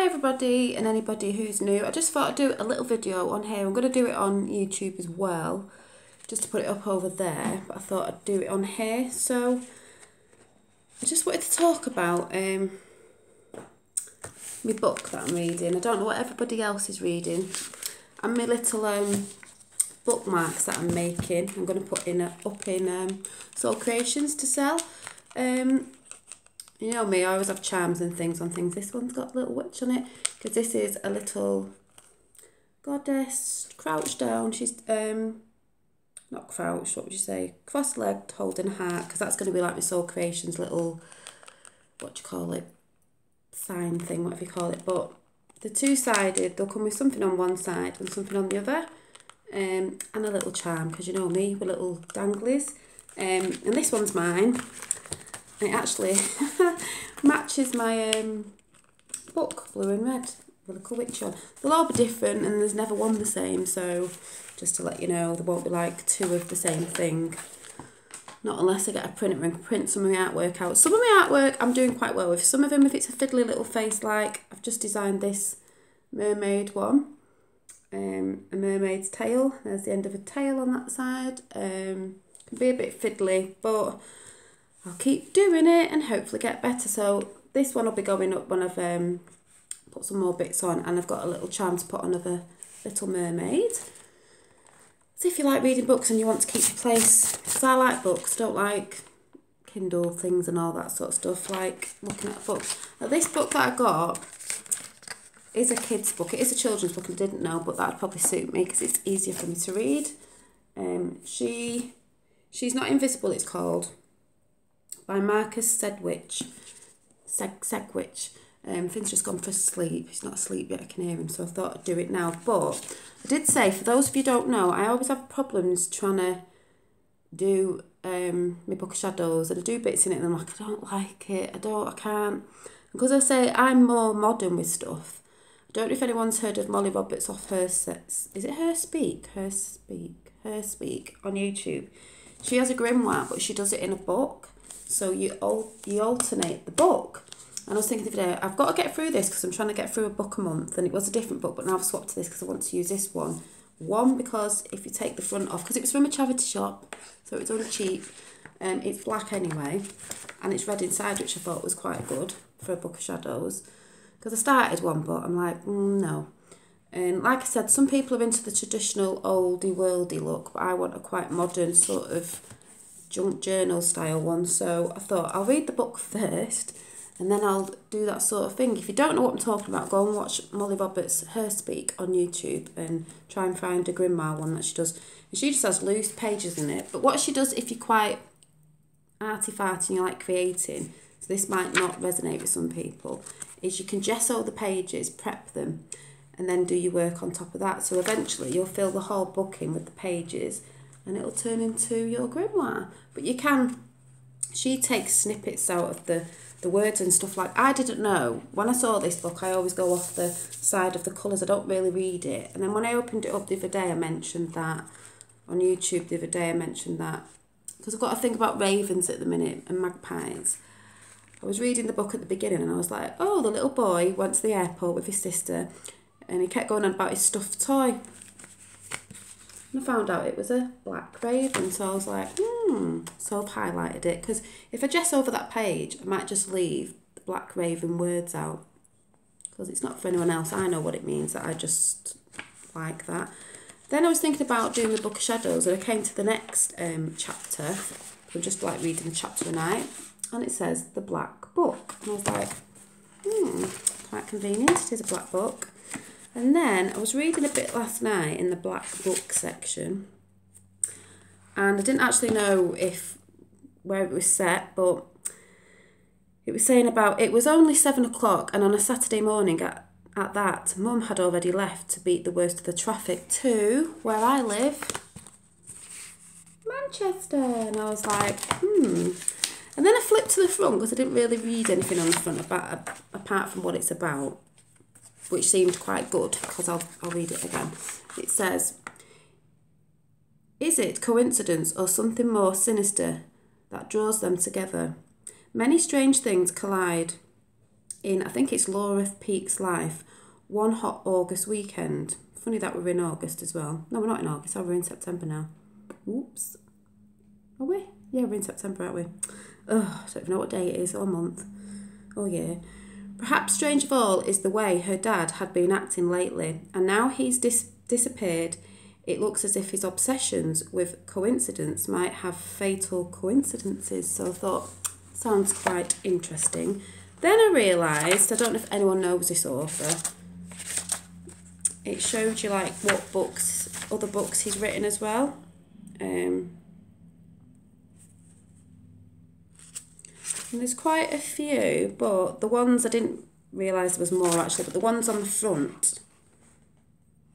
everybody and anybody who's new. I just thought I'd do a little video on here. I'm going to do it on YouTube as well, just to put it up over there, but I thought I'd do it on here. So I just wanted to talk about my book that I'm reading. I don't know what everybody else is reading, and my little bookmarks that I'm making. I'm going to put up in Soul Creations to sell. You know me, I always have charms and things on things. This one's got a little witch on it, because this is a little goddess crouched down. She's not crouched, what would you say, cross-legged, holding a heart, because that's going to be like my Soul Creations little, what do you call it, sign thing, whatever you call it. But the two-sided, they'll come with something on one side and something on the other, and a little charm, because you know me, with little danglies. And this one's mine. It actually matches my book, blue and red, with a cool witch on. They'll all be different, and there's never one the same, so just to let you know, there won't be like two of the same thing. Not unless I get a printer and print some of my artwork out. Some of my artwork I'm doing quite well with. Some of them, if it's a fiddly little face, like I've just designed this mermaid one. A mermaid's tail. There's the end of a tail on that side. Can be a bit fiddly, but I'll keep doing it and hopefully get better. So this one will be going up when I've put some more bits on, and I've got a little charm to put on of a little mermaid. So if you like reading books and you want to keep your place, because I like books, don't like Kindle things and all that sort of stuff, like looking at a book. Now this book that I got is a kid's book. It is a children's book, and I didn't know, but that would probably suit me because it's easier for me to read. She's Not Invisible, it's called, by Marcus Segwitch. Finn's just gone for sleep. He's not asleep yet, I can hear him, so I thought I'd do it now. But I did say, for those of you who don't know, I always have problems trying to do my Book of Shadows, and I do bits in it and I'm like, I don't like it, I can't. Because I say I'm more modern with stuff. I don't know if anyone's heard of Molly Roberts off her sets. Is it Her Speak on YouTube. She has a grimoire, but she does it in a book. So you alternate the book. And I was thinking the other day, I've got to get through this because I'm trying to get through a book a month, and it was a different book, but now I've swapped to this because I want to use this one. One, because if you take the front off, because it was from a charity shop, so it was only cheap. It's black anyway, and it's red inside, which I thought was quite good for a Book of Shadows. Because I started one, but I'm like, no. And like I said, some people are into the traditional oldie worldy look, but I want a quite modern sort of junk journal style one. So I thought I'll read the book first, and then I'll do that sort of thing. If you don't know what I'm talking about, go and watch Molly Roberts' Her Speak on YouTube and try and find a grimoire one that she does. And she just has loose pages in it. But what she does, if you're quite arty-farty and you like creating, so this might not resonate with some people, is you can gesso the pages, prep them, and then do your work on top of that. So eventually you'll fill the whole book in with the pages, and it'll turn into your grimoire. But you can, she takes snippets out of the words and stuff. Like, I didn't know, when I saw this book, I always go off the side of the colours, I don't really read it. And then when I opened it up the other day, I mentioned that, on YouTube the other day I mentioned that, because I've got to think about ravens at the minute, and magpies. I was reading the book at the beginning, and I was like, oh, the little boy went to the airport with his sister, and he kept going on about his stuffed toy. And I found out it was a black raven, so I was like, so I've highlighted it, because if I gesso over that page, I might just leave the black raven words out, because it's not for anyone else. I know what it means, that I just like that. Then I was thinking about doing the Book of Shadows, and I came to the next chapter. I'm just like reading the chapter a night, and it says The Black Book, and I was like, quite convenient, it is a black book. And then I was reading a bit last night in the black book section, and I didn't actually know where it was set, but it was saying about, it was only 7 o'clock, and on a Saturday morning at that, Mum had already left to beat the worst of the traffic to where I live, Manchester. And I was like, And then I flipped to the front, because I didn't really read anything on the front apart from what it's about, which seemed quite good, because I'll read it again. It says, is it coincidence or something more sinister that draws them together? Many strange things collide. in, I think it's Laura Peake's life, One Hot August Weekend. Funny that we're in August as well. No, we're not in August. We're in September now. Oops. Are we? Yeah, we're in September, aren't we? Oh, I don't even know what day it is, or month, or year. Perhaps strange of all is the way her dad had been acting lately, and now he's disappeared. It looks as if his obsessions with coincidence might have fatal coincidences. So I thought, sounds quite interesting. Then I realised, I don't know if anyone knows this author, it showed you like what books, other books he's written as well. And there's quite a few, but the ones I didn't realise there was more actually, but the ones on the front,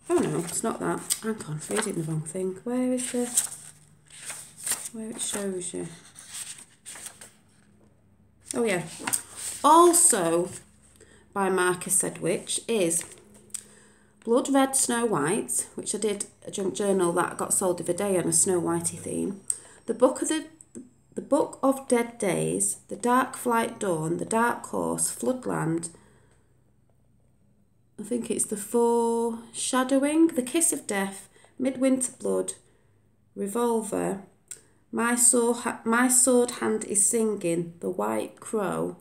oh no, it's not that. Hang on, I'm reading the wrong thing. Where is the, where it shows you? Oh yeah. Also by Marcus Sedgwick is Blood Red Snow White, which I did a junk journal that got sold the other day on a Snow Whitey theme. The Book of Dead Days, The Dark Flight Dawn, The Dark Horse, Floodland. I think it's The Foreshadowing, The Kiss of Death, Midwinter Blood, Revolver, My Sword Hand is Singing, The White Crow,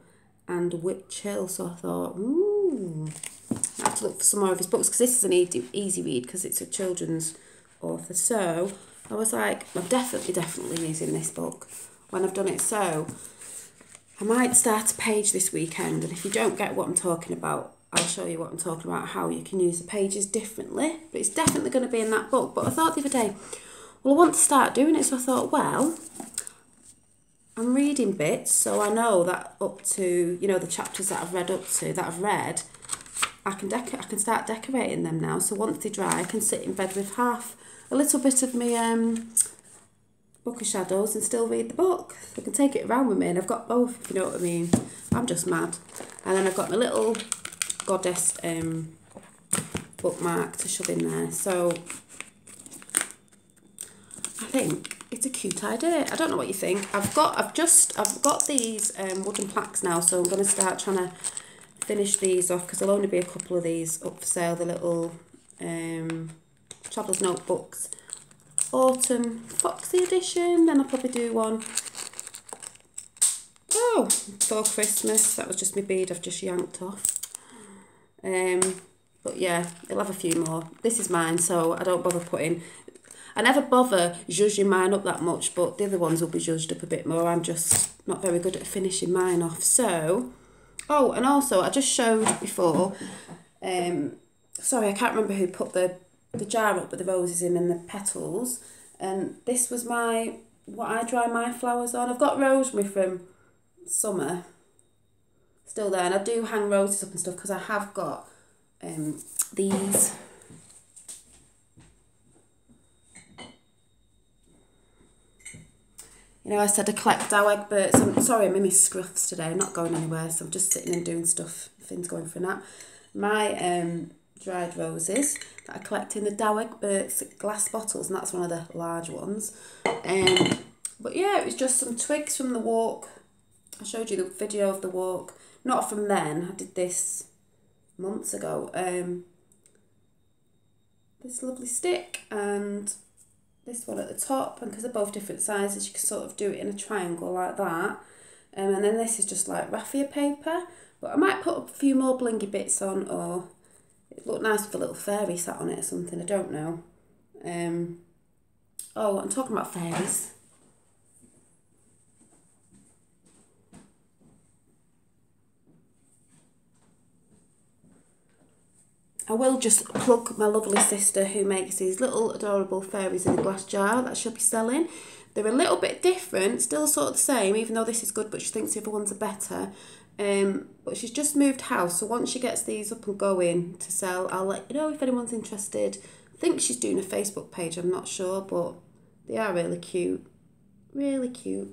and Witch Hill. So I thought, ooh, I have to look for some more of his books because this is an easy read because it's a children's author. So I was like, I'm definitely using this book when I've done it. So I might start a page this weekend, and if you don't get what I'm talking about, I'll show you what I'm talking about, how you can use the pages differently. But it's definitely going to be in that book. But I thought the other day, well, I want to start doing it. So I thought, well, I'm reading bits, so I know that up to, you know, the chapters that I've read up to, that I've read, I can start decorating them now. So once they dry, I can sit in bed with a little bit of my book of shadows and still read the book. I can take it around with me, and I've got both, if you know what I mean. I'm just mad. And then I've got my little goddess bookmark to shove in there. So I think it's a cute idea. I don't know what you think. I've got these wooden plaques now, so I'm going to start trying to finish these off because there'll only be a couple of these up for sale. The little Traveller's Notebooks Autumn Foxy edition. Then I'll probably do one for Christmas. That was just my bead I've just yanked off. But yeah, I'll have a few more. This is mine, so I don't bother putting. I never bother zhuzhing mine up that much, but the other ones will be zhuzhed up a bit more. I'm just not very good at finishing mine off. So, oh, and also I just showed before. Sorry, I can't remember who put the jar up with the roses in and the petals. And this was what I dry my flowers on. I've got rosemary from summer still there, and I do hang roses up and stuff because I have got these. You know, I said I collect doweg birds. I'm sorry, I'm in my scruffs today. I'm not going anywhere, so I'm just sitting and doing stuff. Finn's going for a nap. My dried roses that I collect in the doweg birds glass bottles, and that's one of the large ones. But yeah, it was just some twigs from the walk. I showed you the video of the walk. Not from then. I did this months ago. This lovely stick and this one at the top, and because they're both different sizes, you can sort of do it in a triangle like that. And then this is just like raffia paper, but I might put a few more blingy bits on, or it looked nice with a little fairy sat on it or something, I don't know. Oh, I'm talking about fairies. I will just plug my lovely sister who makes these little adorable fairies in a glass jar that she'll be selling. They're a little bit different, still sort of the same, even though this is good, but she thinks the other ones are better. But she's just moved house, so once she gets these up and going to sell, I'll let you know if anyone's interested. I think she's doing a Facebook page, I'm not sure, but they are really cute. Really cute.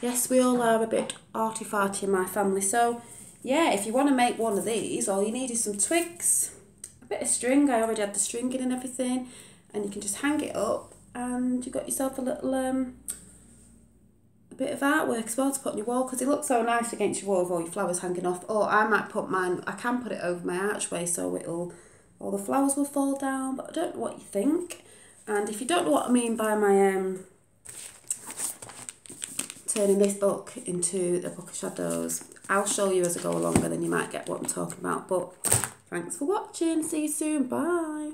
Yes, we all are a bit arty-farty in my family, so yeah, if you want to make one of these, all you need is some twigs, a bit of string. I already had the string in and everything, and you can just hang it up, and you've got yourself a little a bit of artwork as well to put on your wall, because it looks so nice against your wall with all your flowers hanging off. Or I might put mine, I can put it over my archway so all the flowers will fall down, but I don't know what you think. And if you don't know what I mean by my turning this book into a book of shadows, I'll show you as I go along, and then you might get what I'm talking about. But thanks for watching, see you soon, bye.